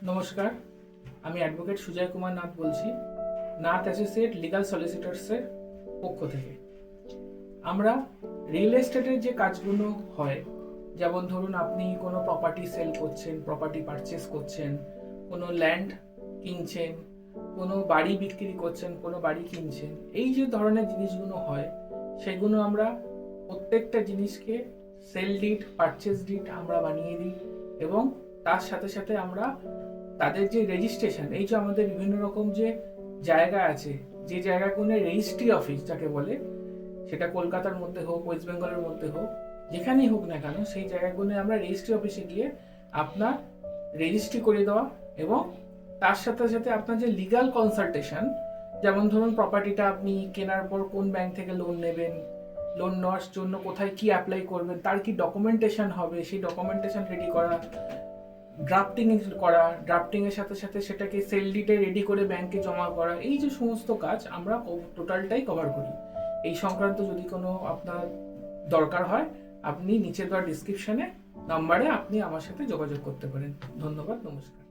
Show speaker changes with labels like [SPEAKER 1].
[SPEAKER 1] নমস্কার, আমি অ্যাডভোকেট সুজয় কুমার নাথ বলছি, নাথ অ্যাসোসিয়েট লিগাল সলিসিটরসের পক্ষ থেকে। আমরা রিয়েল এস্টেটের যে কাজগুলো হয়, যেমন ধরুন আপনি কোনো প্রপার্টি সেল করছেন, প্রপার্টি পারচেস করছেন, কোনো ল্যান্ড কিনছেন, কোনো বাড়ি বিক্রি করছেন, কোনো বাড়ি কিনছেন, এই যে ধরনের জিনিসগুলো হয় সেগুলো আমরা প্রত্যেকটা জিনিসকে সেল ডিড, পারচেস ডিড আমরা বানিয়ে দিই এবং তার সাথে সাথে আমরা তাদের যে রেজিস্ট্রেশন, এই যে আমাদের বিভিন্ন রকম যে জায়গা আছে, যে জায়গাগুলো রেজিস্ট্রি অফিস যাকে বলে, সেটা কলকাতার মধ্যে হোক, ওয়েস্ট বেঙ্গলের মধ্যে হোক, যেখানেই হোক না কেন, সেই জায়গাগুলো আমরা রেজিস্ট্রি অফিসে গিয়ে আপনার রেজিস্ট্রি করে দেওয়া এবং তার সাথে সাথে আপনার যে লিগাল কনসালটেশন, যেমন ধরুন প্রপার্টিটা আপনি কেনার পর কোন ব্যাংক থেকে লোন নেবেন, লোন নেওয়ার জন্য কোথায় কি অ্যাপ্লাই করবেন, তার কি ডকুমেন্টেশন হবে, সেই ডকুমেন্টেশন রেডি করা, ড্রাফটিং এর সাথে সাথে সেটাকে সেল ডিটে রেডি করে ব্যাংকে জমা করা, এই যে সমস্ত কাজ আমরা টোটালটাই কভার করি। এই সংক্রান্ত যদি কোনো আপনার দরকার হয়, আপনি নিচে দেওয়া ডিসক্রিপশনে নাম্বারে আপনি আমার সাথে যোগাযোগ করতে পারেন। ধন্যবাদ, নমস্কার।